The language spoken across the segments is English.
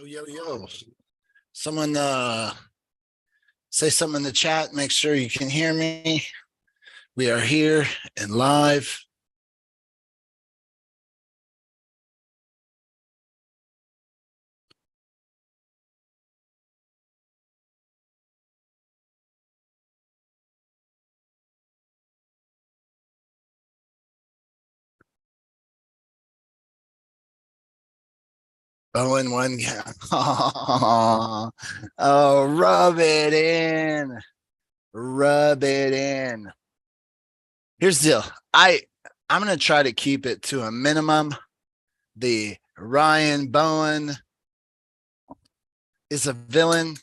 Yo, yo, yo. Someone say something in the chat. Make sure you can hear me. We are here and live. Bowen one. Oh, rub it in. Rub it in. Here's the deal. I'm gonna try to keep it to a minimum. The Ryan Bowen is a villain.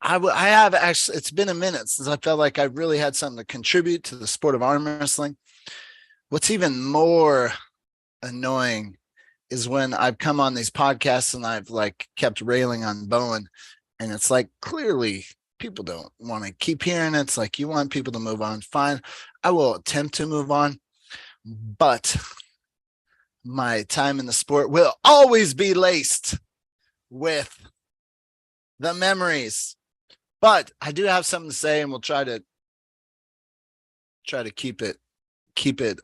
I have actually, it's been a minute since I felt like I really had something to contribute to the sport of arm wrestling. What's even more annoying is when I've come on these podcasts and I've like kept railing on Bowen, and it's like clearly people don't want to keep hearing it. It's like you want people to move on. Fine, I will attempt to move on, but my time in the sport will always be laced with the memories. But I do have something to say, and we'll try to keep it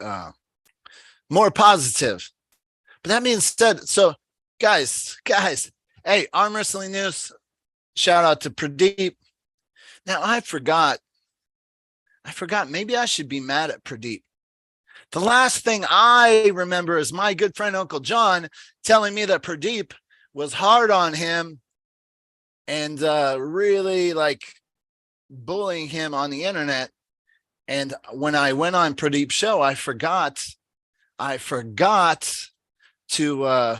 more positive. But that being said, so guys, hey, arm wrestling news. Shout out to Pradeep. Now I forgot. Maybe I should be mad at Pradeep. The last thing I remember is my good friend Uncle John telling me that Pradeep was hard on him and really like bullying him on the internet. And when I went on Pradeep's show, I forgot to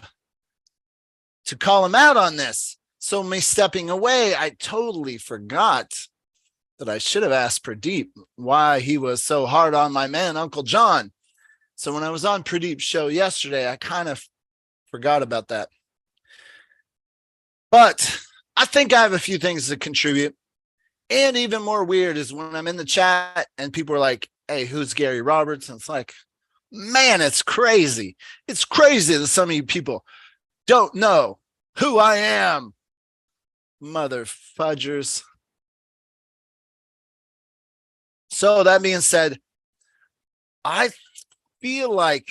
call him out on this. So me stepping away, I totally forgot that I should have asked Pradeep why he was so hard on my man, Uncle John. So when I was on Pradeep's show yesterday, I kind of forgot about that. But I think I have a few things to contribute. And even more weird is when I'm in the chat and people are like, hey, who's Gary Roberts? And it's like, man, it's crazy. It's crazy that some of you people don't know who I am. Mother fudgers. So that being said, I feel like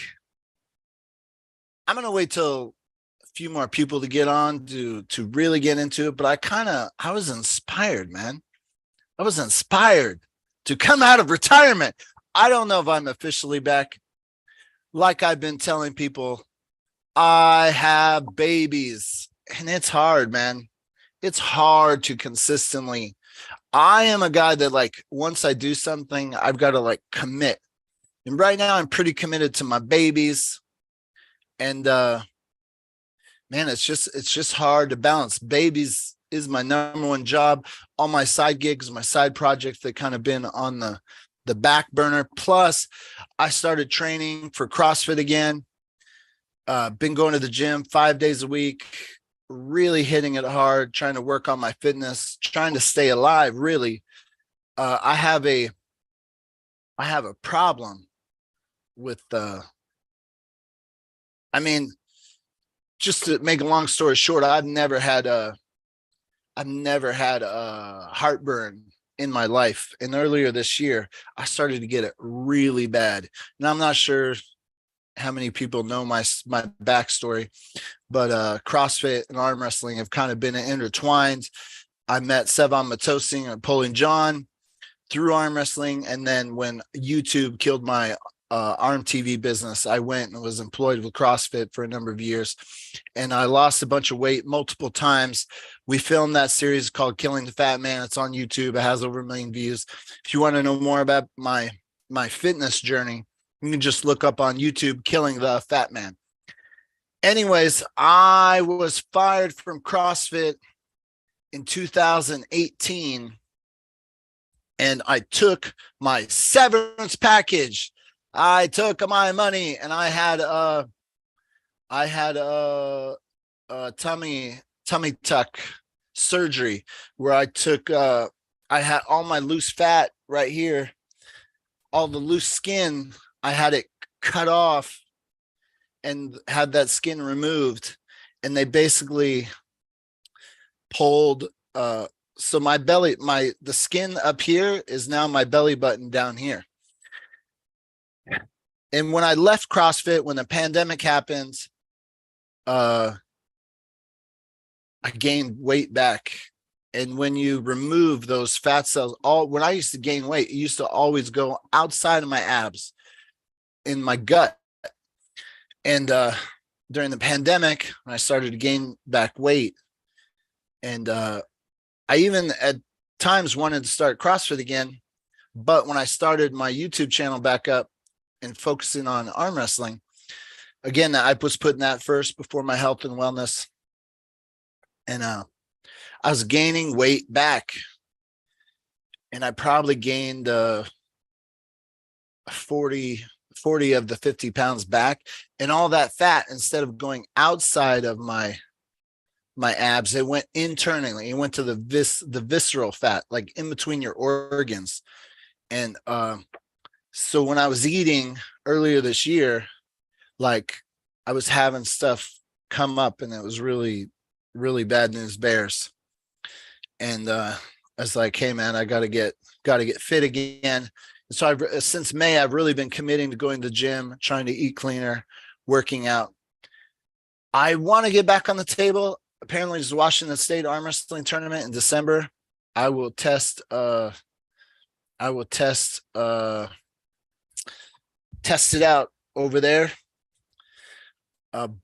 I'm going to wait till a few more people to get on to really get into it. But I was inspired, man. I was inspired to come out of retirement. I don't know if I'm officially back. Like I've been telling people, I have babies and it's hard, man. It's hard to consistently. I am a guy that like, once I do something, I've got to like commit. And right now I'm pretty committed to my babies. And man, it's just hard to balance. Babies is my number one job. All my side gigs, my side projects, they kind of been on the back burner. Plus, I started training for CrossFit again. Been going to the gym 5 days a week, really hitting it hard, trying to work on my fitness, trying to stay alive. Really, I have a problem with just to make a long story short, I've never had a heartburn in my life. And earlier this year, I started to get it really bad. And I'm not sure how many people know my backstory, but CrossFit and arm wrestling have kind of been intertwined. I met Sevan Matosing and Polian John through arm wrestling. And then when YouTube killed my ARMTV business, I went and was employed with CrossFit for a number of years, and I lost a bunch of weight multiple times. We filmed that series called Killing the Fat Man. It's on YouTube. It has over 1 million views. If you want to know more about my fitness journey, you can just look up on YouTube, Killing the Fat Man. Anyways, I was fired from CrossFit in 2018, and I took my severance package. I took my money, and I had a tummy tuck surgery where I took I had all my loose fat right here, all the loose skin. I had it cut off and had that skin removed, and they basically pulled, so my belly, the skin up here is now my belly button down here. And when I left CrossFit, when the pandemic happened, I gained weight back. And when you remove those fat cells, when I used to gain weight, it used to always go outside of my abs in my gut. And during the pandemic, when I started to gain back weight, and I even at times wanted to start CrossFit again. But when I started my YouTube channel back up and focusing on arm wrestling, again, I was putting that first before my health and wellness. And I was gaining weight back. And I probably gained 40 of the 50 pounds back. And all that fat, instead of going outside of my abs, it went internally. It went to the visceral fat, like in between your organs. And so when I was eating earlier this year, like I was having stuff come up, and it was really, really bad news bears. And I was like, hey man, I gotta get fit again. And so since May, I've really been committing to going to the gym, trying to eat cleaner, working out. I want to get back on the table. Apparently, there's a Washington State arm wrestling tournament in December. I will test it out over there.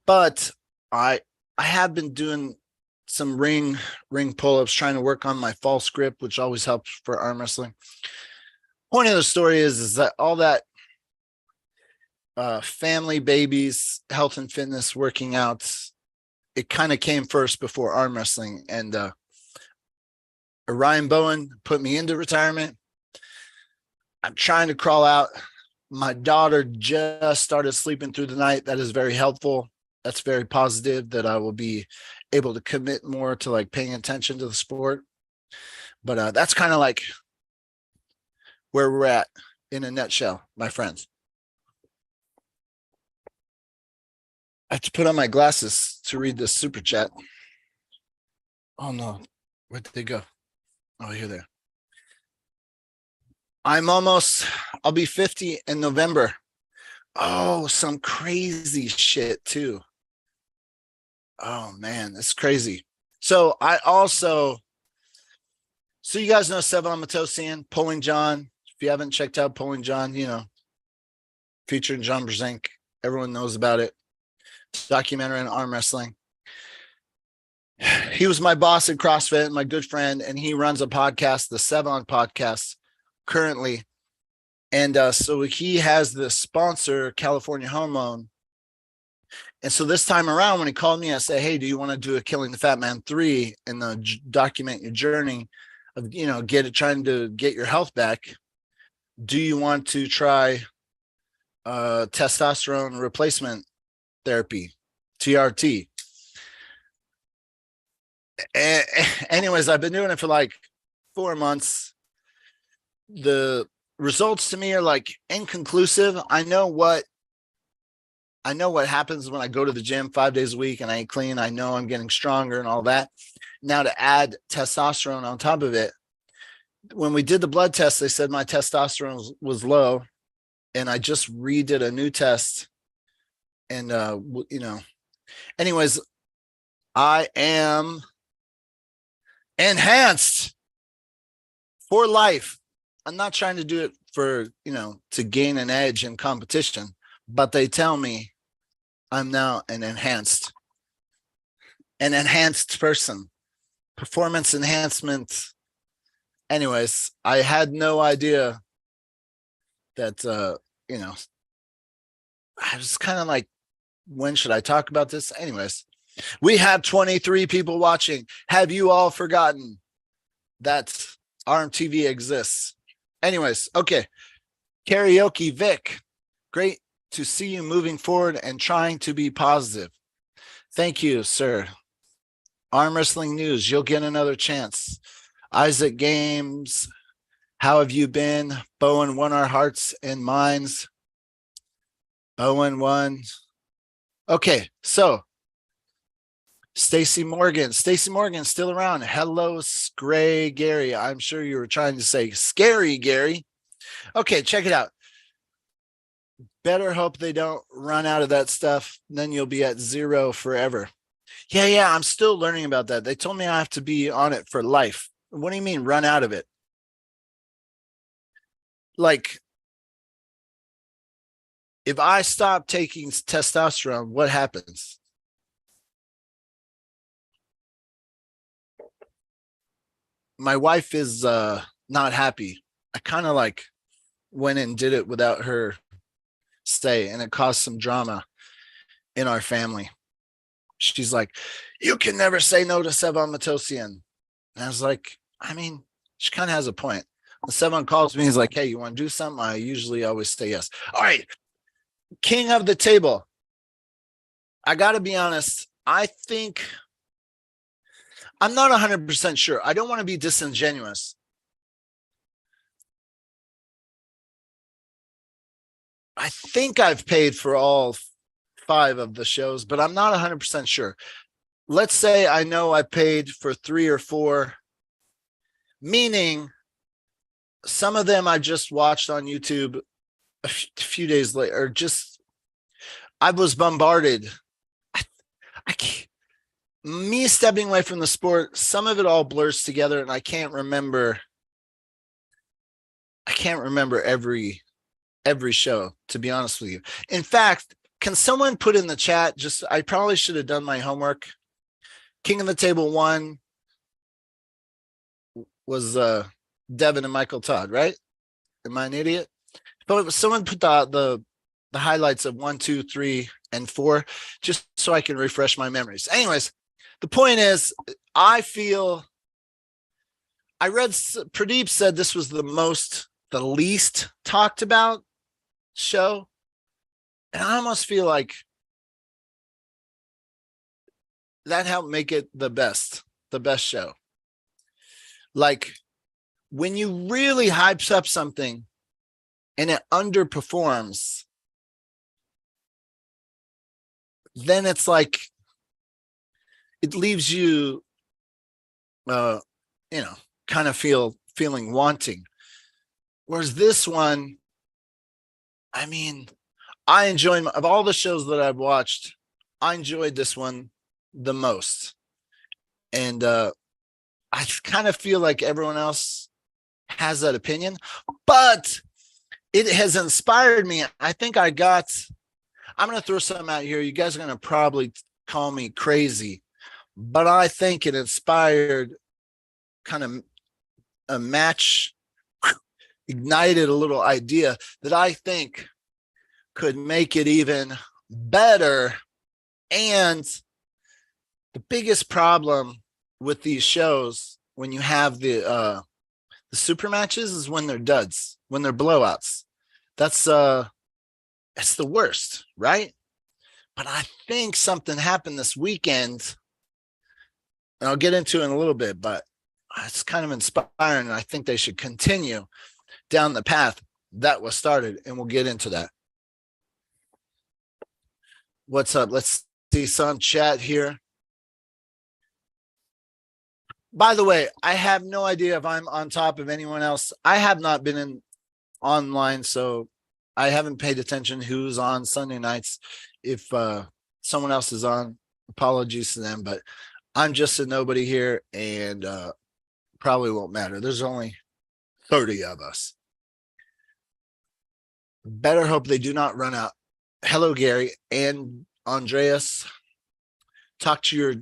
But I have been doing some ring pull-ups, trying to work on my false grip, which always helps for arm wrestling. Point of the story is that all that family, babies, health and fitness, working out, it kind of came first before arm wrestling. And Ryan Bowen put me into retirement. I'm trying to crawl out. My daughter just started sleeping through the night. That is very helpful. That's very positive, that I will be able to commit more to like paying attention to the sport. But that's kind of like where we're at in a nutshell, my friends. I have to put on my glasses to read this super chat. Oh no, where did they go? Oh, here they are. I'll be 50 in November. Oh, some crazy shit too. Oh man, that's crazy. So so you guys know Sevan Matosian, Pulling John. If you haven't checked out Pulling John, featuring John Brzenk, everyone knows about it. Documentary on arm wrestling. He was my boss at CrossFit, my good friend, and he runs a podcast, the Sevan podcast, currently. And so he has the sponsor, California Hormone. And so this time around, when he called me, I said, hey, do you want to do a Killing the Fat Man 3 and document your journey of, trying to get your health back? Do you want to try testosterone replacement therapy, TRT? Anyways, I've been doing it for like 4 months. The results to me are like inconclusive. I know what happens when I go to the gym 5 days a week and I eat clean. I know I'm getting stronger and all that. Now to add testosterone on top of it, when we did the blood test, they said my testosterone was low, and I just redid a new test. And anyways, I am enhanced for life. I'm not trying to do it for, to gain an edge in competition, but they tell me I'm now an enhanced person, performance enhancement. Anyways, I had no idea that, I was kind of like, when should I talk about this? Anyways, we have 23 people watching. Have you all forgotten that ARMTV exists? Anyways, okay. Karaoke Vic, great to see you moving forward and trying to be positive. Thank you, sir. Arm Wrestling News, you'll get another chance. Isaac Games, how have you been? Bowen won our hearts and minds. Bowen won. Okay, so Stacy Morgan still around. Hello, Scray Gary. I'm sure you were trying to say scary Gary. Okay, check it out. Better hope they don't run out of that stuff. Then you'll be at 0 forever. Yeah, I'm still learning about that. They told me I have to be on it for life. What do you mean run out of it? Like, if I stop taking testosterone, what happens? My wife is not happy. I kind of like went and did it without her say, and it caused some drama in our family. She's like, you can never say no to Sevan Matosian. And I was like, I mean, she kind of has a point. When Sevan calls me, he's like, hey, you want to do something? I usually always say yes. All right, king of the table. I got to be honest. I think I'm not 100% sure. I don't want to be disingenuous. I think I've paid for all 5 of the shows, but I'm not 100% sure. Let's say I know I paid for 3 or 4, meaning some of them I just watched on YouTube a few days later, or just I was bombarded. I can't, me stepping away from the sport, some of it all blurs together, and I can't remember every show, to be honest with you. In fact, can someone put in the chat, just I probably should have done my homework. King of the Table 1 was Devin and Michael Todd, right? Am I an idiot? But someone put the highlights of 1, 2, 3, and 4, just so I can refresh my memories. Anyways, the point is, I read Pradeep said this was the least talked about show, and I almost feel like that helped make it the best show. Like, when you really hypes up something and it underperforms, then it's like it leaves you kind of feeling wanting. Whereas this one, I mean, I enjoyed, of all the shows that I've watched, I enjoyed this one the most. And I kind of feel like everyone else has that opinion, but it has inspired me. I think I'm going to throw something out here. You guys are going to probably call me crazy, but I think it inspired kind of a match, ignited a little idea that I think could make it even better. And the biggest problem with these shows, when you have the super matches, is when they're duds, when they're blowouts. That's the worst, right? But I think something happened this weekend, and I'll get into it in a little bit, but it's kind of inspiring, and I think they should continue down the path that was started, and we'll get into that. What's up? Let's see some chat here. By the way, I have no idea if I'm on top of anyone else. I have not been online, so I haven't paid attention who's on Sunday nights. If someone else is on, apologies to them, but I'm just a nobody here, and probably won't matter. There's only 30 of us. Better hope they do not run out. Hello, Gary and Andreas. Talk to your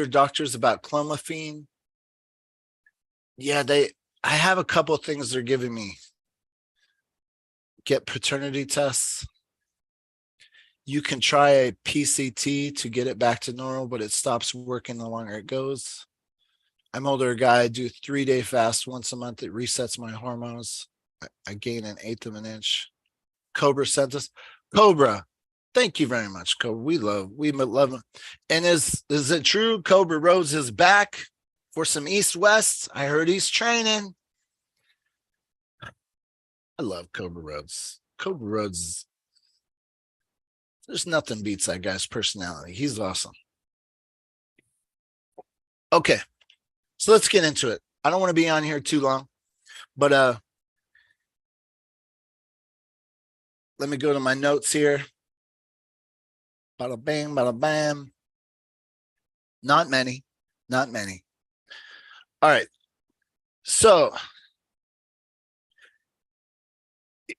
doctors about clomiphene. Yeah, I have a couple of things they're giving me. Get paternity tests. You can try a PCT to get it back to normal, but it stops working the longer it goes. I'm older guy. I do 3-day fast once a month. It resets my hormones. I gain 1/8 of an inch. Cobra sent us. Cobra, thank you very much, Cobra. We love him. And is it true Cobra Rhodes is back for some East-West? I heard he's training. I love Cobra Rhodes. Cobra Rhodes, there's nothing beats that guy's personality. He's awesome. Okay, so let's get into it. I don't want to be on here too long, but let me go to my notes here. Bada bang, bada bam. Not many, not many. All right. So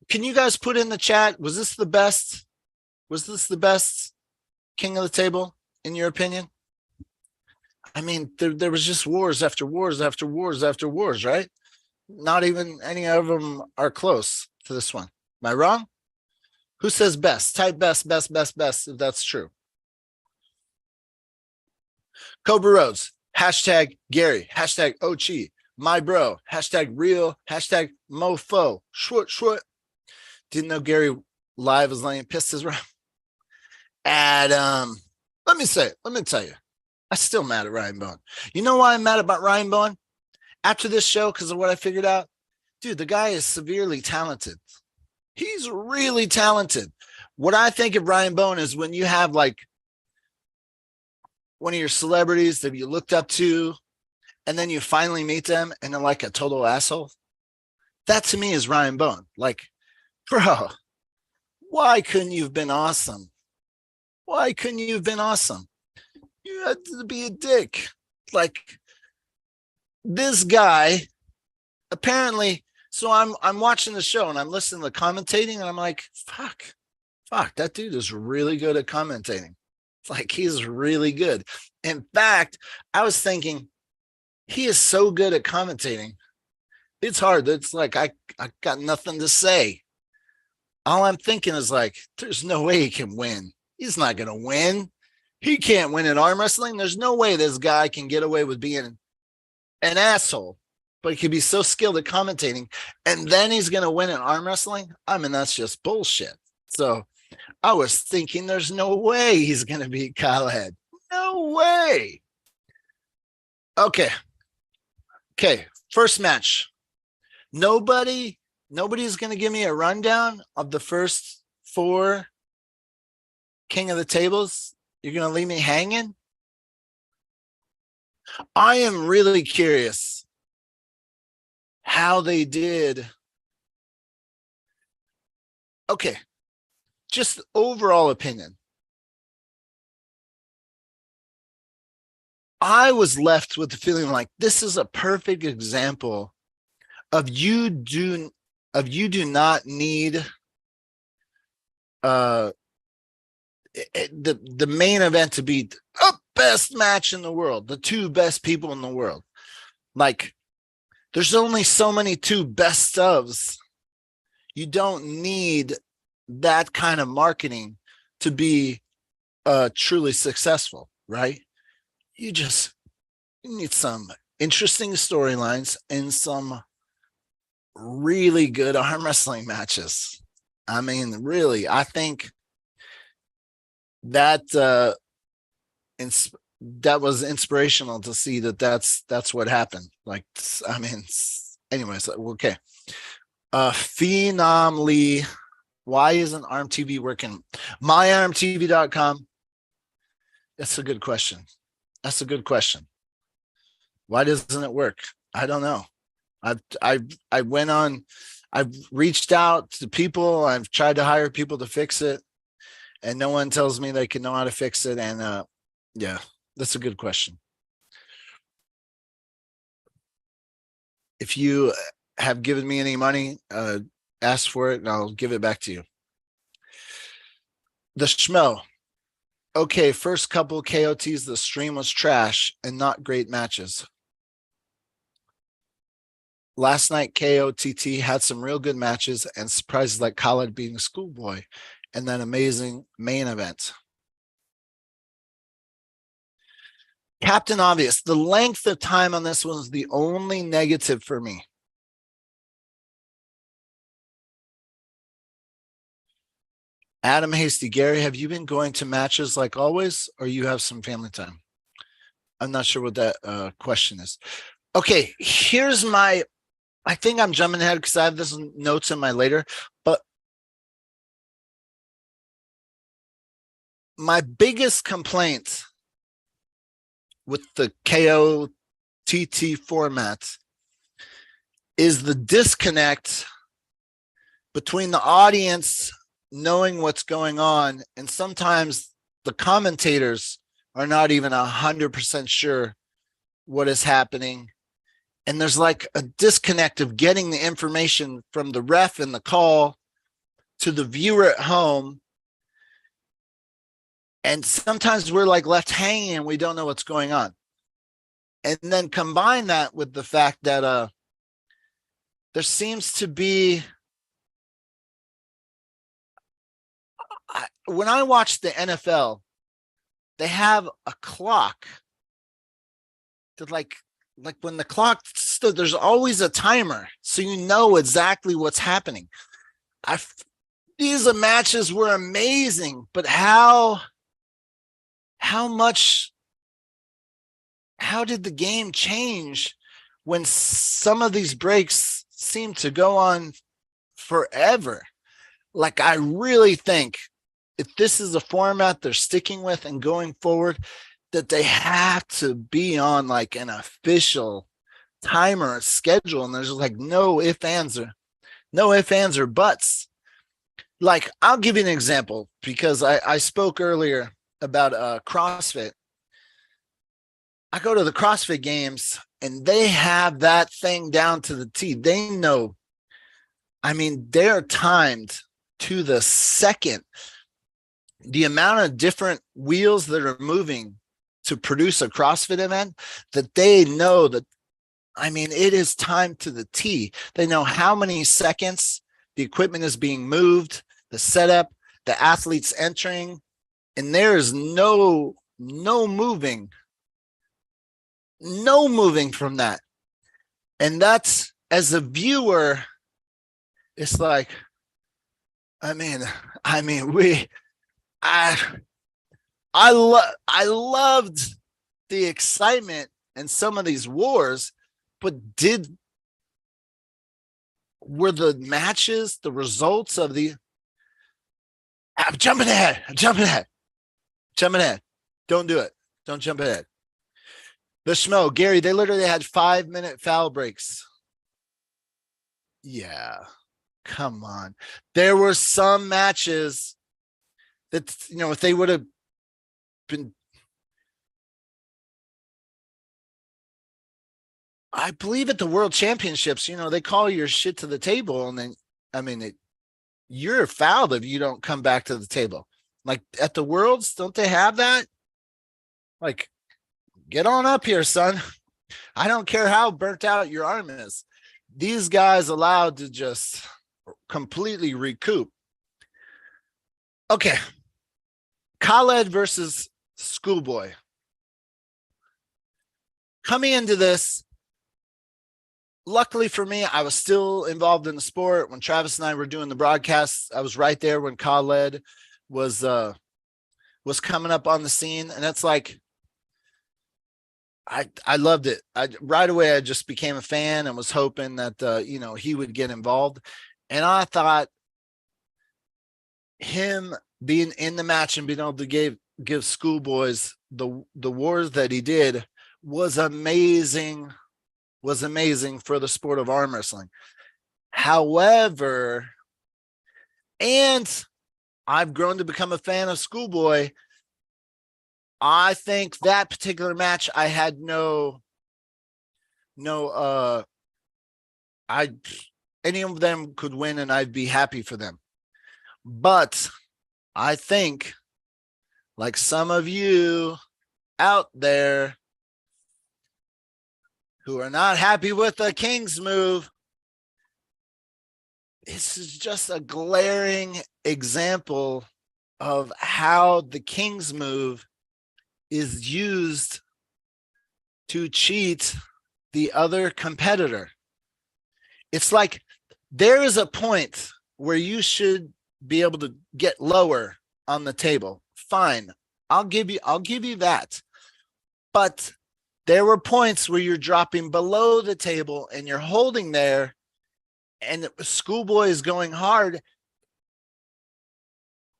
can you guys put in the chat? Was this the best? Was this the best King of the Table, in your opinion? I mean, there was just wars after wars after wars after wars, right? Not even any of them are close to this one. Am I wrong? Who says best? Type best, best, best, best, if that's true. Cobra Rhodes, hashtag Gary, hashtag Ochi, my bro, hashtag real, hashtag mofo, short, short. Didn't know Gary live was laying pisses around. Adam, let me tell you, I'm still mad at Ryan Bowen. You know why I'm mad about Ryan Bowen? After this show, because of what I figured out, dude, the guy is severely talented. He's really talented. What I think of Ryan Bowen is when you have like one of your celebrities that you looked up to, and then you finally meet them and they're like a total asshole. That to me is Ryan Bowen. Like, bro, why couldn't you have been awesome? Why couldn't you have been awesome? You had to be a dick. Like this guy, apparently. So I'm watching the show and I'm listening to the commentating and I'm like, fuck, that dude is really good at commentating. Like he's really good. In fact, I was thinking he is so good at commentating. It's hard. It's like I got nothing to say. All I'm thinking is like, there's no way he can win. He's not going to win. He can't win in arm wrestling. There's no way this guy can get away with being an asshole, but he could be so skilled at commentating, and then he's going to win in arm wrestling. I mean, that's just bullshit. So I was thinking there's no way he's going to beat Khalid. No way. Okay. First match. Nobody's going to give me a rundown of the first 4 King of the Tables. You're going to leave me hanging? I am really curious how they did. Okay. Just overall opinion. I was left with the feeling like this is a perfect example of you do not need the main event to be a best match in the world, the 2 best people in the world. Like there's only so many 2 best ofs. You don't need that kind of marketing to be truly successful, right? You need some interesting storylines and some really good arm wrestling matches. I mean, really, I think that that was inspirational to see that's what happened. Like, I mean, anyways, okay. Phenom Lee, why isn't ARMTV working? MyARMTV.com. That's a good question. That's a good question. Why doesn't it work? I don't know. I went on, I've reached out to people, I've tried to hire people to fix it, and no one tells me they can know how to fix it. And yeah, that's a good question. If you have given me any money, ask for it and I'll give it back to you. The Schmo. Okay, first couple KOTs, the stream was trash and not great matches. Last night, KOTT had some real good matches and surprises like Khalid beating Schoolboy and then amazing main event. Captain Obvious, the length of time on this was the only negative for me. Adam Hasty, Gary, have you been going to matches like always, or you have some family time? I'm not sure what that question is. Okay, here's my, I think I'm jumping ahead because I have this notes in my later, but my biggest complaint with the KOTT format is the disconnect between the audience knowing what's going on, and sometimes the commentators are not even 100% sure what is happening. And there's like a disconnect of getting the information from the ref in the call to the viewer at home. And sometimes we're like left hanging and we don't know what's going on. And then combine that with the fact that there seems to be, when I watch the NFL, they have a clock that like when the clock stood, there's always a timer, so you know exactly what's happening. These matches were amazing, but how did the game change when some of these breaks seem to go on forever? Like, I really think if this is a format they're sticking with and going forward, that they have to be on like an official timer schedule, and there's like no ifs, ands, or buts. Like, I'll give you an example, because I spoke earlier about CrossFit. I go to the CrossFit games and they have that thing down to the T. They know, I mean, they're timed to the second. The amount of different wheels that are moving to produce a CrossFit event, that they know that, I mean, it is timed to the T. They know how many seconds the equipment is being moved, the setup, the athletes entering, and there is no moving from that. And that's, as a viewer, it's like, I loved the excitement and some of these wars, but were the matches the results of the? I'm jumping ahead. Don't do it. Don't jump ahead. The Schmo, Gary, they literally had 5-minute foul breaks. Yeah, come on. There were some matches that, if they would have been, I believe at the World Championships, they call your shit to the table, and then, you're fouled if you don't come back to the table. Like at the Worlds, don't they have that? Like, get on up here, son. I don't care how burnt out your arm is. These guys allowed to just completely recoup. Okay. Khalid versus Schoolboy. Coming into this, luckily for me, I was still involved in the sport. When Travis and I were doing the broadcasts, I was right there when Khalid was coming up on the scene. And that's like, I loved it. Right away, I just became a fan and was hoping that, he would get involved. And I thought him being in the match and being able to give Schoolboys the wars that he did was amazing for the sport of arm wrestling. However, and I've grown to become a fan of Schoolboy, I think that particular match, I had any of them could win and I'd be happy for them. But I think, like some of you out there who are not happy with the King's move, this is just a glaring example of how the King's move is used to cheat the other competitor. It's like, there is a point where you should be able to get lower on the table. Fine. I'll give you that. But there were points where you're dropping below the table and you're holding there, and Schoolboy is going hard.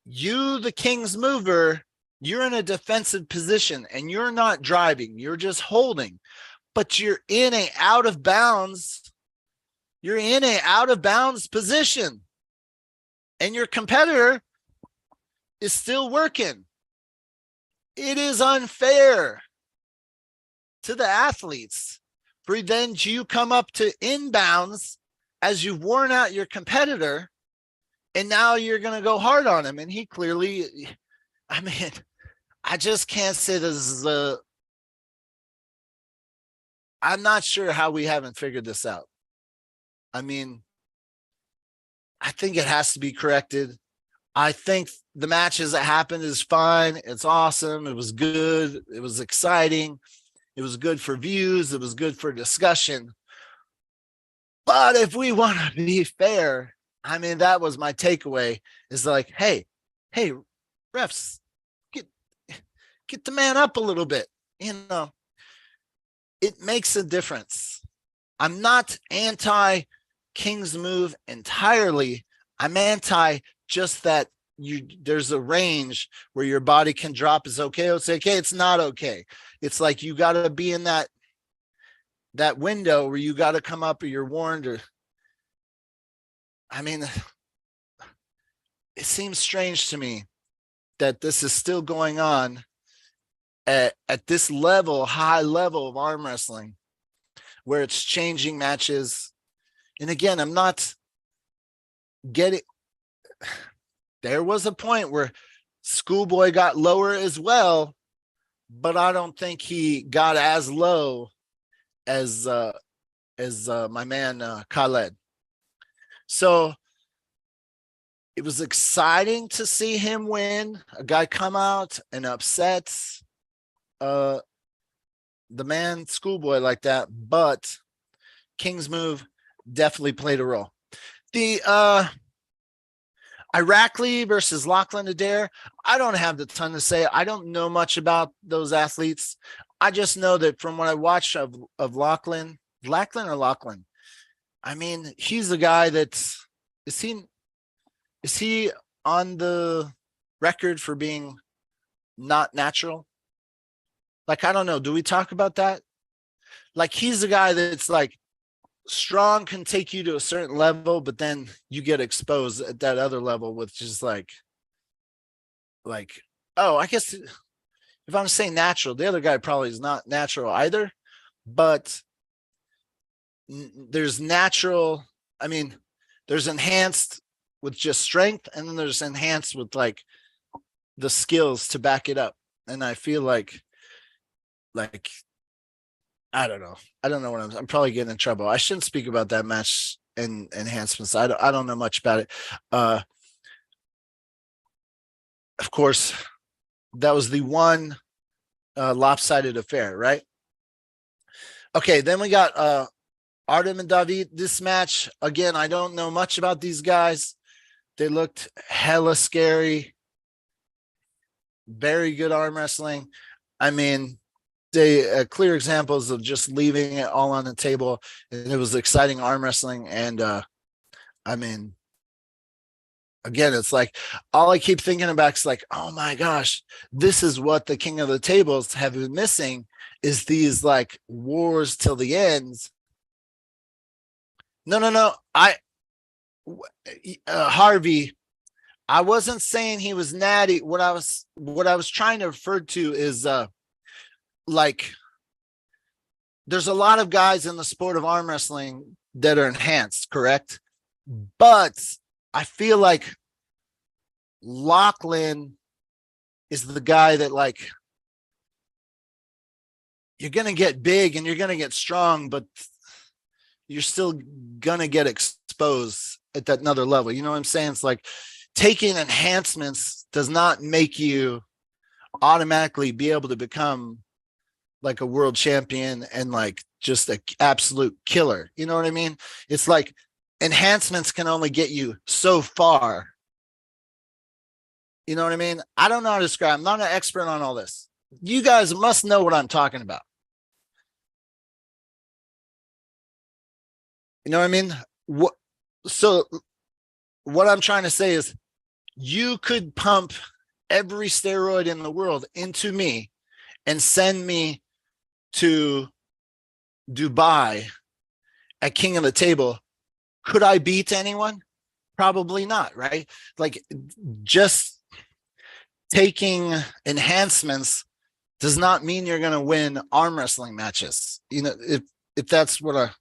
You, the King's mover, You're in a defensive position and you're not driving. You're just holding, but you're in a out of bounds. You're in a out of bounds position and your competitor is still working. It is unfair to the athletes for then you come up to inbounds as you've worn out your competitor and now you're going to go hard on him. And he clearly, I mean, I just can't say this is I'm not sure how we haven't figured this out. I mean, I think it has to be corrected. I think the matches that happened is fine. It's awesome. It was good. It was exciting. It was good for views. It was good for discussion. But if we want to be fair, I mean, that was my takeaway is like, hey, refs, get the man up a little bit. You know, it makes a difference. I'm not anti King's move entirely. I'm anti just that there's a range where your body can drop. Is okay. It's okay. It's not okay. It's like you got to be in that window where you got to come up or you're warned. Or I mean, it seems strange to me that this is still going on at this level, high level of arm wrestling, where it's changing matches. And again, I'm not getting. There was a point where Schoolboy got lower as well, but I don't think he got as low as my man Khalid. So it was exciting to see him win. A guy come out and upset the man Schoolboy like that, but King's move definitely played a role. The Irakli versus Lachlan Adair, I don't have the ton to say. I don't know much about those athletes. I just know that from what I watched of Lachlan or Lachlan, I mean, he's the guy that's is he on the record for being not natural? Like, I don't know. Do we talk about that? Like, he's the guy that's like strong can take you to a certain level, but then you get exposed at that other level with just like, oh, I guess if I'm saying natural, the other guy probably is not natural either, but there's natural. I mean, there's enhanced with just strength, and then there's enhanced with like the skills to back it up. And I feel like I don't know. I don't know what I'm probably getting in trouble. I shouldn't speak about that match and enhancements. I don't know much about it. Of course, that was the one lopsided affair, right? Okay, then we got Artem and David. This match, again, I don't know much about these guys. They looked hella scary. Very good arm wrestling. I mean, they clear examples of just leaving it all on the table, and it was exciting arm wrestling. And I mean, again, it's like all I keep thinking about is like, oh my gosh, this is what the king of the tables have been missing, is these like wars till the end. No. Harvey, I wasn't saying he was natty. What I was trying to refer to is like there's a lot of guys in the sport of arm wrestling that are enhanced, correct? But I feel like Lachlan is the guy that like you're going to get big and you're going to get strong, but you're still going to get exposed at that another level. You know what I'm saying? It's like taking enhancements does not make you automatically be able to become like a world champion and like just an absolute killer. You know what I mean? It's like enhancements can only get you so far. You know what I mean? I don't know how to describe. I'm not an expert on all this. You guys must know what I'm talking about. You know what I mean? So what I'm trying to say is you could pump every steroid in the world into me and send me to Dubai at King of the Table, could I beat anyone? Probably not, right? Like, just taking enhancements does not mean you're going to win arm wrestling matches. You know, if that's what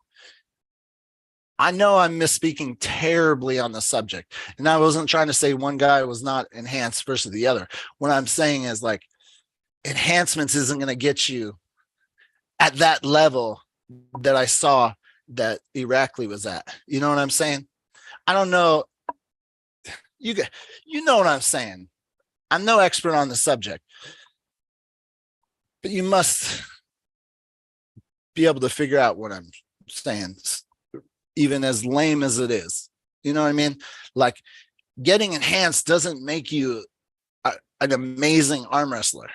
I know I'm misspeaking terribly on the subject. And I wasn't trying to say one guy was not enhanced versus the other. What I'm saying is, like, enhancements isn't going to get you at that level that I saw that Irakli was at. You know what I'm saying? I don't know. You know what I'm saying. I'm no expert on the subject, but you must be able to figure out what I'm saying, even as lame as it is. You know what I mean? Like, getting enhanced doesn't make you an amazing arm wrestler.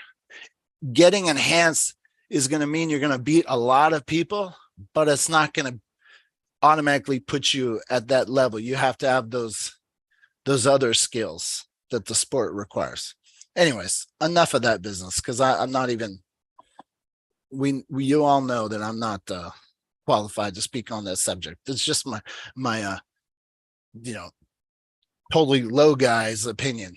Getting enhanced is going to mean you're going to beat a lot of people, but it's not going to automatically put you at that level. You have to have those other skills that the sport requires. Anyways, enough of that business, because I'm not even, you all know that I'm not qualified to speak on that subject. It's just my totally low guy's opinion.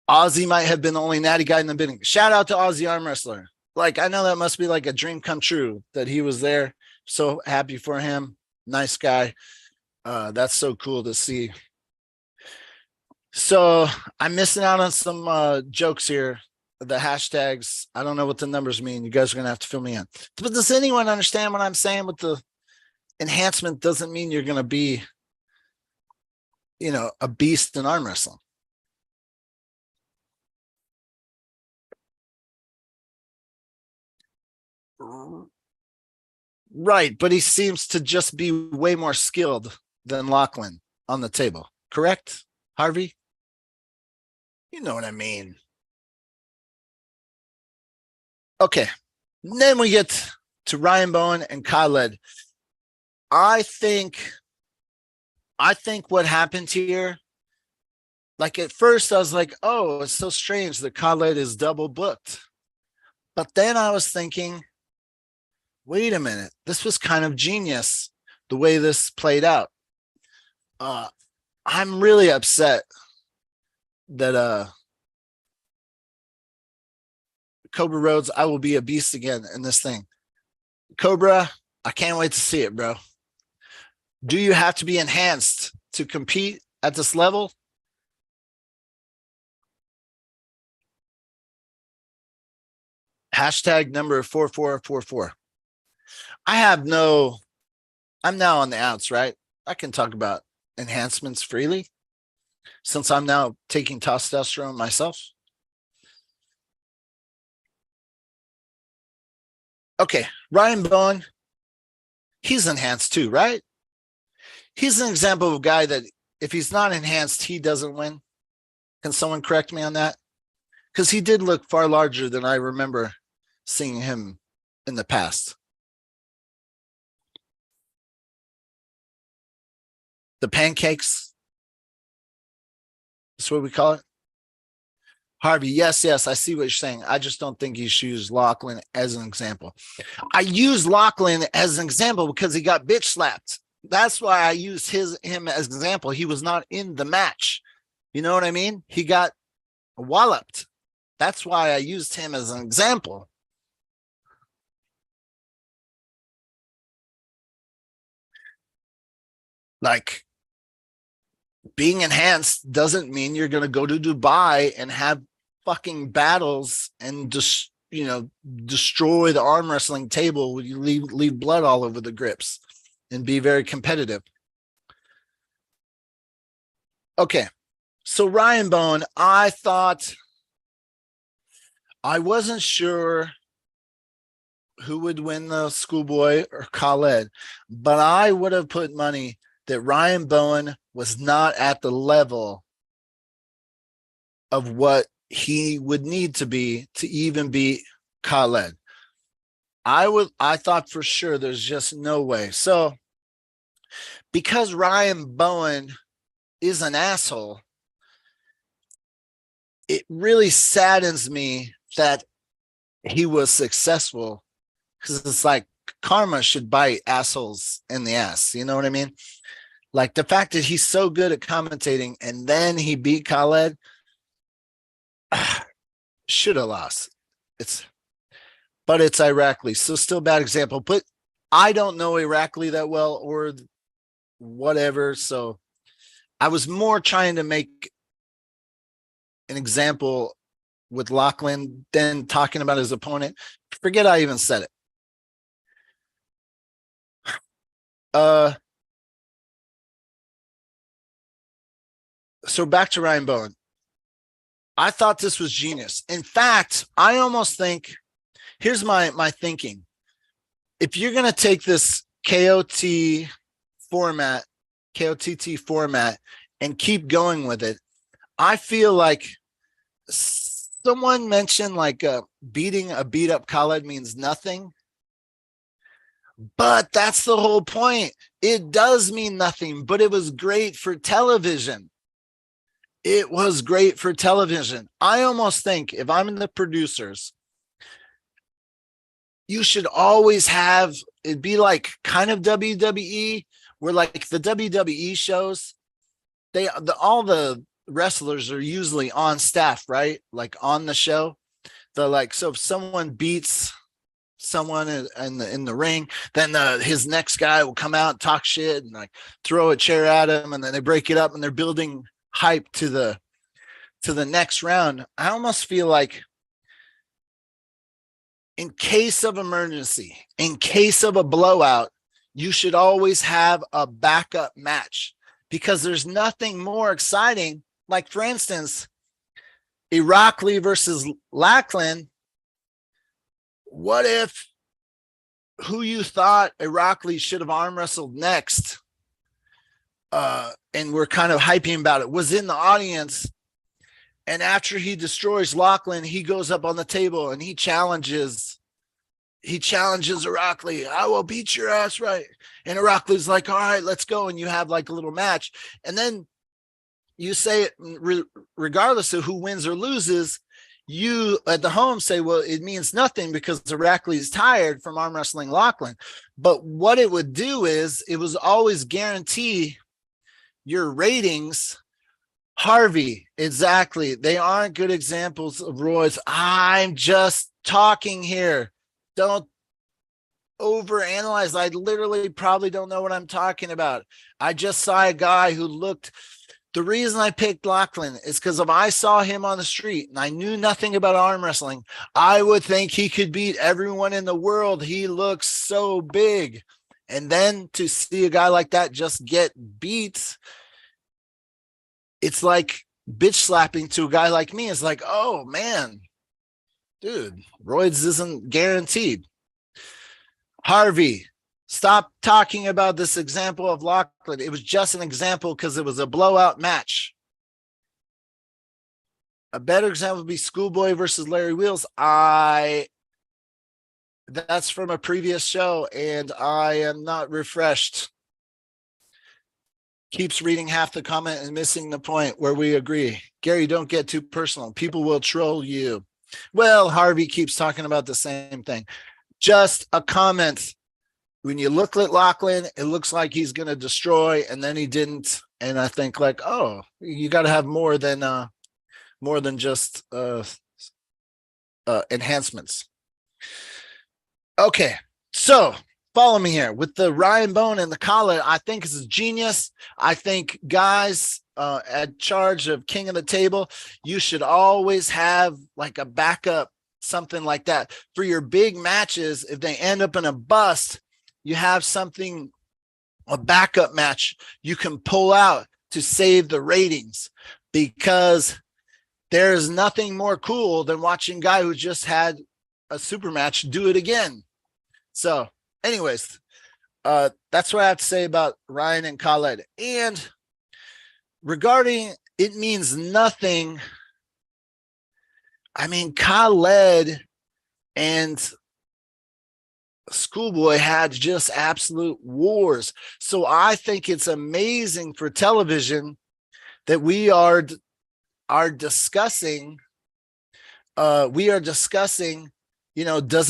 Ozzy might have been the only natty guy in the bidding. Shout out to Ozzy Arm Wrestler. Like, I know that must be like a dream come true that he was there. So happy for him. Nice guy. That's so cool to see. So I'm missing out on some jokes here. The hashtags, I don't know what the numbers mean. You guys are going to have to fill me in. But does anyone understand what I'm saying with the enhancement? Doesn't mean you're going to be, a beast in arm wrestling. Right, but he seems to just be way more skilled than Lachlan on the table. Correct, Harvey? You know what I mean. Okay, and then we get to Ryan Bowen and Khalid. I think what happened here, like, at first I was like, oh, it's so strange that Khalid is double booked. But then I was thinking, wait a minute, this was kind of genius the way this played out. I'm really upset that Cobra Rhodes, I will be a beast again in this thing. Cobra, I can't wait to see it, bro. Do you have to be enhanced to compete at this level? Hashtag number 4444. I'm now on the outs, right? I can talk about enhancements freely since I'm now taking testosterone myself. Okay, Ryan Bowen, he's enhanced too, right? He's an example of a guy that if he's not enhanced, he doesn't win. Can someone correct me on that? Because he did look far larger than I remember seeing him in the past. The pancakes, that's what we call it. Harvey, yes, I see what you're saying. I just don't think you should use Lachlan as an example. I use Lachlan as an example because he got bitch slapped. That's why I used him as an example. He was not in the match. You know what I mean? He got walloped. That's why I used him as an example. Like, being enhanced doesn't mean you're going to go to Dubai and have fucking battles and just, destroy the arm wrestling table. You leave blood all over the grips and be very competitive. Okay. So Ryan Bowen, I wasn't sure who would win the schoolboy or Khalid, but I would have put money that Ryan Bowen was not at the level of what he would need to be to even beat Khalid. I thought for sure there's just no way. So because Ryan Bowen is an asshole, it really saddens me that he was successful, because it's like karma should bite assholes in the ass. You know what I mean? Like the fact that he's so good at commentating and then he beat Khalid, should have lost. But it's Irakli, so still bad example. But I don't know Irakli that well or whatever, so I was more trying to make an example with Lachlan than talking about his opponent. Forget I even said it. So back to Ryan Bowen. I thought this was genius. In fact, I almost think, here's my thinking. If you're going to take this KOTT format, and keep going with it, I feel like someone mentioned like beating a beat up Khalid means nothing. But that's the whole point. It does mean nothing, but it was great for television. It was great for television. I almost think if I'm in the producers, you should always have, it'd be like kind of WWE, where like the WWE shows, all the wrestlers are usually on staff, right? Like on the show. So if someone beats someone in the ring, then his next guy will come out and talk shit and like throw a chair at him, and then they break it up and they're building hype to the next round. I almost feel like in case of emergency, in case of a blowout, you should always have a backup match, because there's nothing more exciting. Like for instance, Irakli versus Lachlan. What if who you thought Irakli should have arm wrestled next, and we're kind of hyping about it, was in the audience, and after he destroys Lachlan, he goes up on the table and he challenges Irakli. I will beat your ass, right? And Irakli's like, all right, let's go. And you have like a little match. And then you say, regardless of who wins or loses, you at the home say, well, it means nothing because Irakli is tired from arm wrestling Lachlan. But what it would do is it was always guarantee your ratings. Harvey, exactly. They aren't good examples of Roy's. I'm just talking here. Don't overanalyze. I literally probably don't know what I'm talking about. I just saw a guy who looked. The reason I picked Lachlan is because if I saw him on the street and I knew nothing about arm wrestling, I would think he could beat everyone in the world. He looks so big. And then to see a guy like that just get beat, it's like bitch slapping to a guy like me. It's like, oh man, dude, roids isn't guaranteed. Harvey, stop talking about this example of Lachlan. It was just an example because it was a blowout match. A better example would be Schoolboy versus Larry Wheels. That's from a previous show, and I am not refreshed. Keeps reading half the comment and missing the point where we agree. Gary, don't get too personal. People will troll you. Well, Harvey keeps talking about the same thing. Just a comment. When you look at Lachlan, it looks like he's going to destroy, and then he didn't. And I think like, oh, you got to have more than just enhancements. Okay, so follow me here with the Ryan Bowen and the Khalid. I think this is genius. I think guys at charge of King of the Table, you should always have like a backup, something like that for your big matches. If they end up in a bust, you have something, a backup match you can pull out to save the ratings, because there's nothing more cool than watching a guy who just had a super match do it again. So anyways, that's what I have to say about Ryan and Khalid. And regarding it means nothing, I mean, Khalid and Schoolboy had just absolute wars. So I think it's amazing for television that we are discussing, does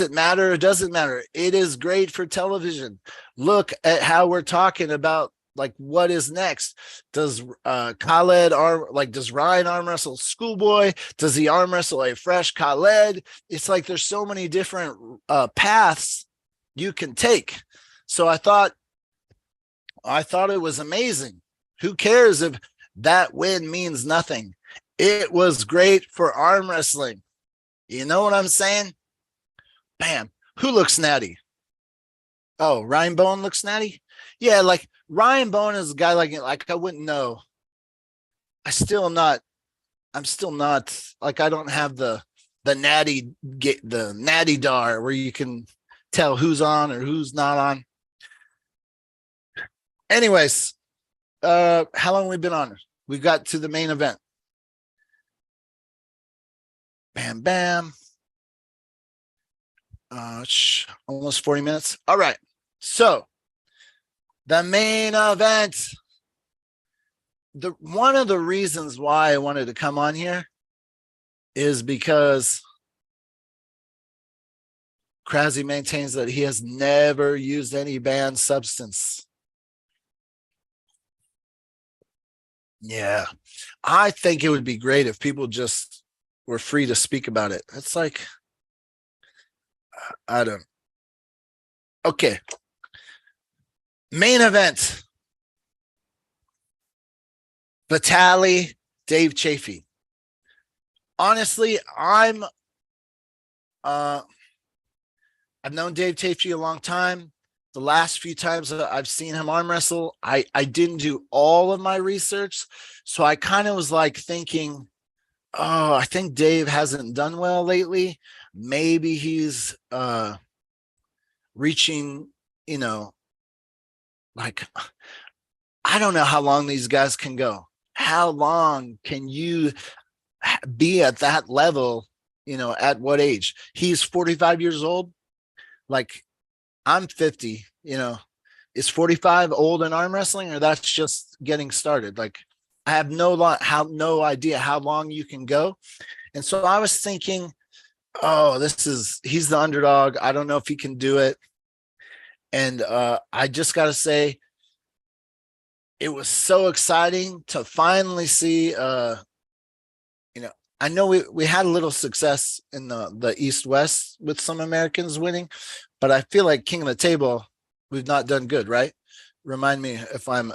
it matter or doesn't matter? It is great for television. Look at how we're talking about like what is next. Does Khalid does Ryan arm wrestle Schoolboy? Does he arm wrestle a fresh Khalid? It's like there's so many different paths you can take. So I thought it was amazing. Who cares if that win means nothing? It was great for arm wrestling. You know what I'm saying? Bam. Who looks natty? Oh, Ryan Bowen looks natty? Yeah, like Ryan Bowen is a guy like I wouldn't know. I'm still not like I don't have the natty dar where you can tell who's on or who's not on. Anyways, how long have we been on? We got to the main event. Bam, bam. Almost 40 minutes. All right. So the main event. One of the reasons why I wanted to come on here is because Krause maintains that he has never used any banned substance. Yeah. I think it would be great if people just were free to speak about it. It's like, I don't. Okay. Main event. Vitaly, Dave Chafee. Honestly, I've known Dave Chafee a long time. The last few times that I've seen him arm wrestle, I didn't do all of my research. So I kind of was like thinking, oh, I think Dave hasn't done well lately. Maybe he's reaching, like, I don't know how long these guys can go. How long can you be at that level, at what age? He's 45 years old. Like, I'm 50, is 45 old in arm wrestling, or that's just getting started? Like, I have no idea how long you can go. And so I was thinking, oh, he's the underdog. I don't know if he can do it. And I just got to say, it was so exciting to finally see, I know we had a little success in the East-West with some Americans winning, but I feel like King of the Table, we've not done good, right? Remind me if I'm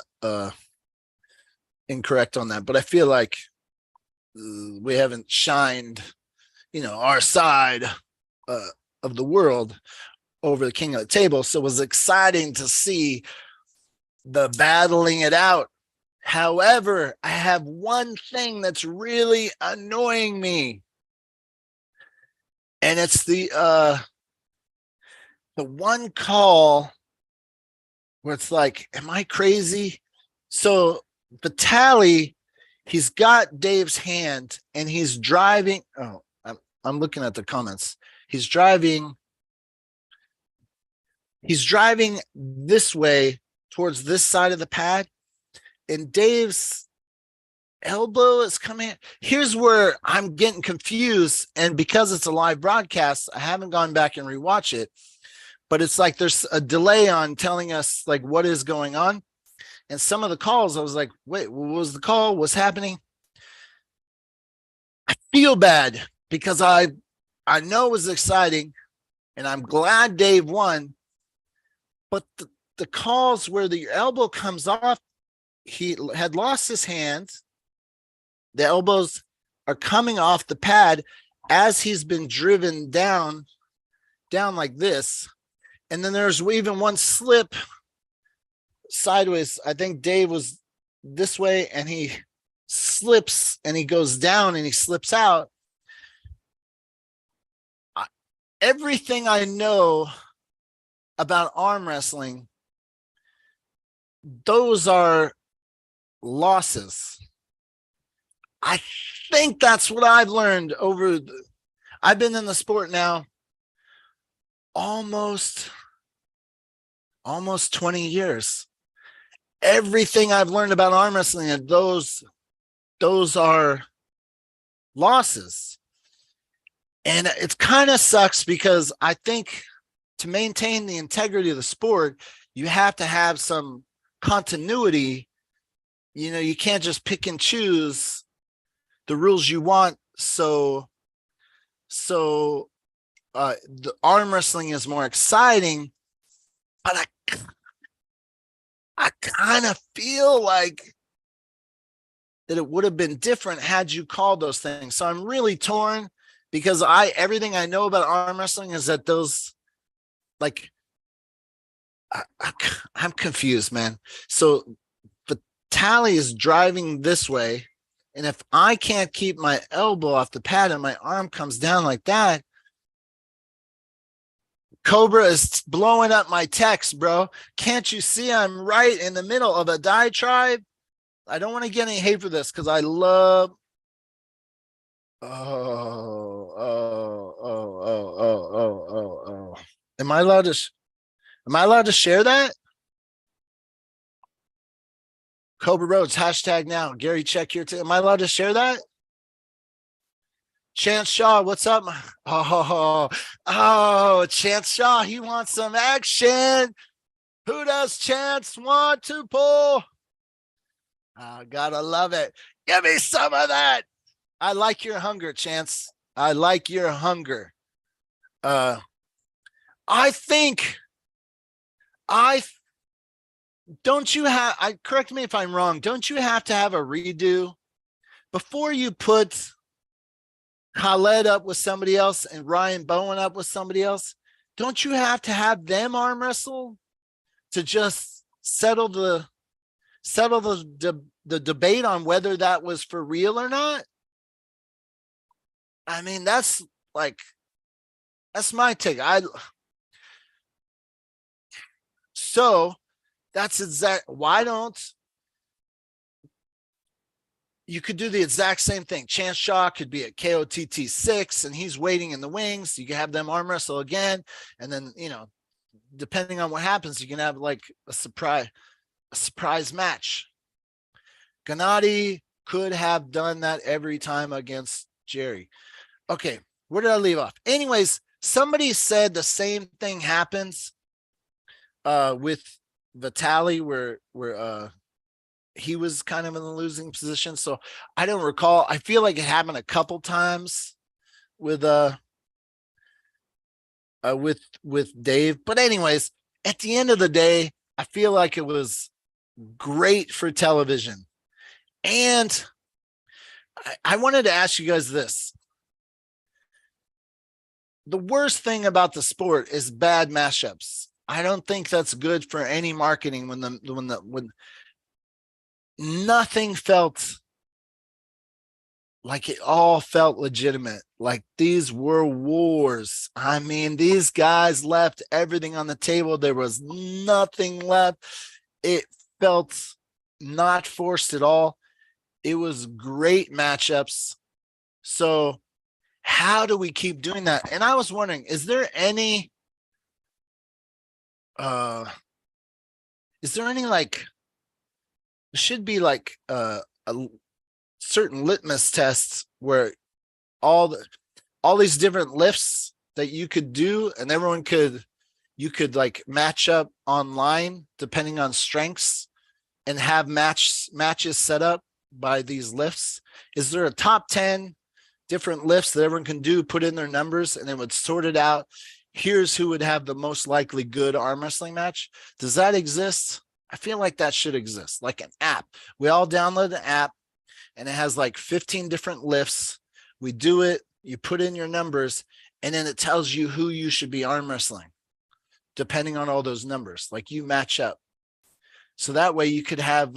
incorrect on that, but I feel like we haven't shined, our side of the world over the King of the Table. So it was exciting to see the battling it out. However, I have one thing that's really annoying me, and it's the one call where it's like, am I crazy? So Vitaly, he's got Dave's hand and he's driving. Oh, I'm looking at the comments. He's driving this way towards this side of the pad, and Dave's elbow is coming. Here's where I'm getting confused, and because it's a live broadcast, I haven't gone back and rewatch it, but it's like there's a delay on telling us like what is going on. And some of the calls, I was like, wait, what was the call? What's happening? I feel bad because I know it was exciting and I'm glad Dave won, but the calls where the elbow comes off, he had lost his hand. The elbows are coming off the pad as he's been driven down like this. And then there's even one slip sideways. I think Dave was this way and he slips and he goes down and he slips out. Everything I know about arm wrestling, those are losses. I think that's what I've learned I've been in the sport now almost 20 years. Everything I've learned about arm wrestling and those those are losses. And it kind of sucks because I think to maintain the integrity of the sport, you have to have some continuity. You know, you can't just pick and choose the rules you want. So the arm wrestling is more exciting, but I kind of feel like that it would have been different had you called those things. So I'm really torn because everything I know about arm wrestling is that those, like, I'm confused, man. So the tally is driving this way, and if I can't keep my elbow off the pad and my arm comes down like that, Cobra is blowing up my text, bro. Can't you see I'm right in the middle of a diatribe? I don't want to get any hate for this because I love. Oh. Am I allowed to share that? Cobra Roads, hashtag now. Gary, check your. Am I allowed to share that? Chance Shaw, what's up? Oh, Chance Shaw, he wants some action. Who does Chance want to pull? Gotta love it. Give me some of that. I like your hunger, Chance. I like your hunger. Don't you have, correct me if I'm wrong, don't you have to have a redo before you put Khalid up with somebody else and Ryan Bowen up with somebody else? Don't you have to have them arm wrestle to just settle the debate on whether that was for real or not? I mean, that's my take. So that's exact. Why don't you could do the exact same thing? Chance Shaw could be at KOTT 6 and he's waiting in the wings. You can have them arm wrestle again. And then, you know, depending on what happens, you can have like a surprise match. Gennady could have done that every time against Jerry. Okay, where did I leave off? Anyways, somebody said the same thing happens with Vitaly where he was kind of in the losing position. So I don't recall. I feel like it happened a couple times with Dave. But anyways, at the end of the day, I feel like it was great for television. And I wanted to ask you guys this. The worst thing about the sport is bad mashups. I don't think that's good for any marketing when nothing felt like, it all felt legitimate. Like these were wars. I mean, these guys left everything on the table. There was nothing left. It felt not forced at all. It was great matchups. So how do we keep doing that? And I was wondering, is there any like, should be like a certain litmus tests where all these different lifts that you could do and you could like match up online depending on strengths and have matches set up by these lifts. Is there a top 10 different lifts that everyone can do, put in their numbers, and it would sort it out? Here's who would have the most likely good arm wrestling match. Does that exist? I feel like that should exist, like an app. We all download an app and it has like 15 different lifts. We do it, you put in your numbers, and then it tells you who you should be arm wrestling, depending on all those numbers. Like you match up. So that way you could have,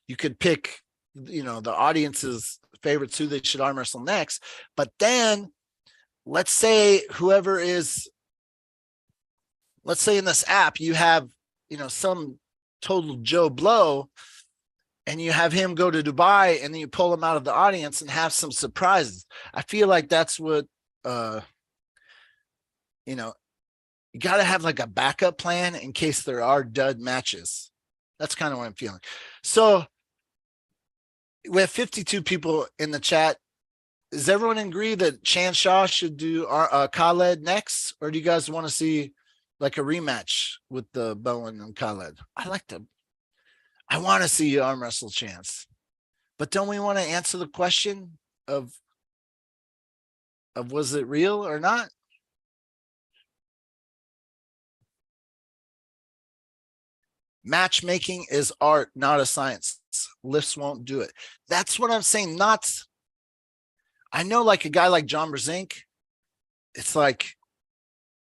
you could pick, you know, the audience's favorites, who they should arm wrestle next. But then let's say let's say in this app, you have, you know, some total Joe Blow and you have him go to Dubai and then you pull him out of the audience and have some surprises. I feel like that's what, you know, you got to have like a backup plan in case there are dud matches. That's kind of what I'm feeling. So We have 52 people in the chat. Does everyone agree that Chan Shaw should do Khalid next? Or do you guys want to see like a rematch with the Bowen and Khalid? I want to see you arm wrestle Chance. But don't we want to answer the question of was it real or not? Matchmaking is art, not a science. Lifts won't do it. That's what I'm saying. I know like a guy like John Brzenk, it's like,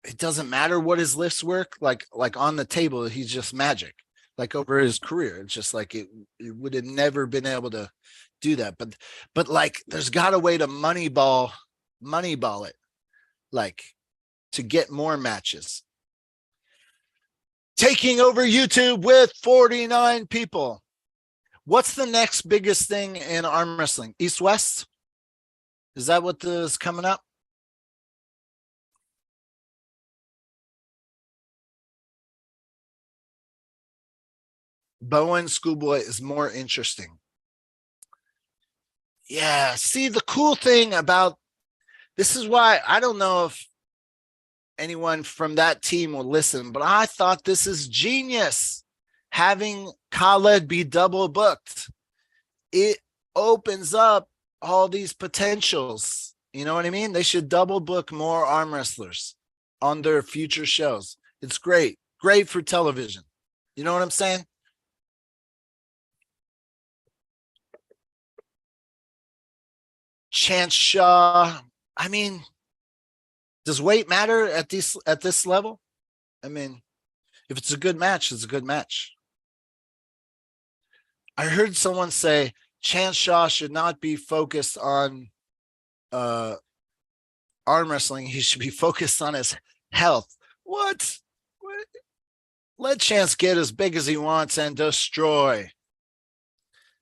it doesn't matter what his lifts work. Like on the table, he's just magic. Like over his career, it's just like it would have never been able to do that. But like, there's got a way to moneyball it, like to get more matches. Taking over YouTube with 49 people. What's the next biggest thing in arm wrestling? East West? Is that what is coming up? Bowen Schoolboy is more interesting. Yeah, see, the cool thing about this is why I don't know if anyone from that team will listen, but I thought this is genius. Having Khalid be double booked, it opens up all these potentials. You know what I mean? They should double book more arm wrestlers on their future shows. It's great for television. You know what I'm saying? Chance Shaw. I mean, does weight matter at this level? I mean, if it's a good match, it's a good match. I heard someone say Chance Shaw should not be focused on arm wrestling. He should be focused on his health. What? Let Chance get as big as he wants and destroy.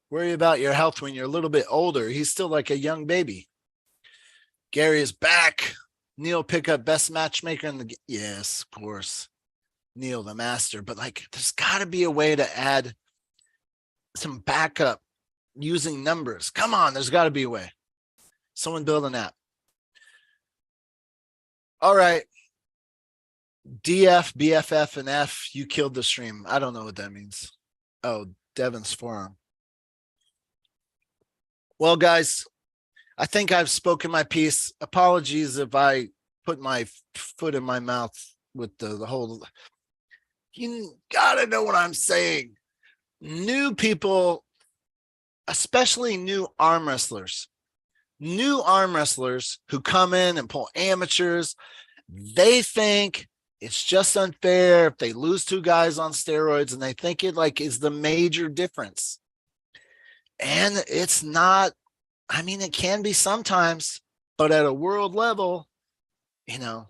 Worry about your health when you're a little bit older. He's still like a young baby. Gary is back. Neil Pickup, best matchmaker in the game. Yes, of course. Neil, the master. But like, there's got to be a way to add some backup using numbers. Come on, there's got to be a way. Someone build an app. All right. DF, BFF, and F, you killed the stream. I don't know what that means. Oh, Devin's forearm. Well, guys, I think I've spoken my piece. Apologies if I put my foot in my mouth with the whole. You gotta know what I'm saying. New people, especially new arm wrestlers who come in and pull amateurs, they think it's just unfair if they lose two guys on steroids, and they think it like is the major difference. And it's not. I mean, it can be sometimes, but at a world level, you know,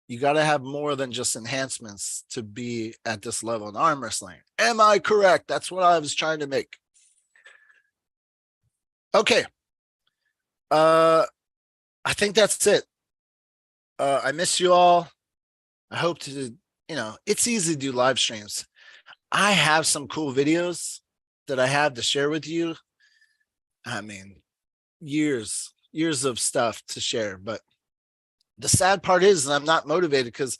you got to have more than just enhancements to be at this level in arm wrestling. Am I correct? That's what I was trying to make. Okay. I think that's it. I miss you all. I hope to, it's easy to do live streams. I have some cool videos that I have to share with you. I mean, years of stuff to share, but the sad part is I'm not motivated, because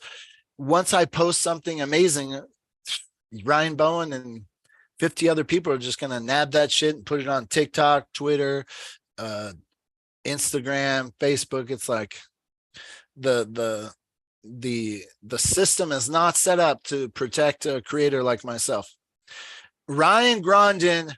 once I post something amazing, Ryan Bowen and 50 other people are just going to nab that shit and put it on TikTok, Twitter, Instagram, Facebook. It's like the system is not set up to protect a creator like myself. Ryan Grondin,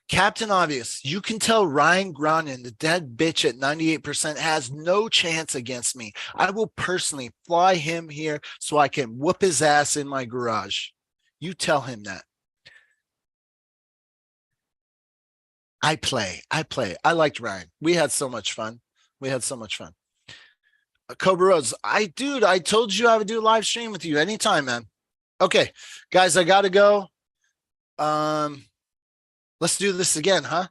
Captain Obvious, you can tell Ryan Grondin, the dead bitch at 98%, has no chance against me. I will personally fly him here so I can whoop his ass in my garage. You tell him that. I play. I liked Ryan. We had so much fun. Cobra Rhodes, I told you I would do a live stream with you anytime, man. Okay, guys, I gotta go. Let's do this again, huh?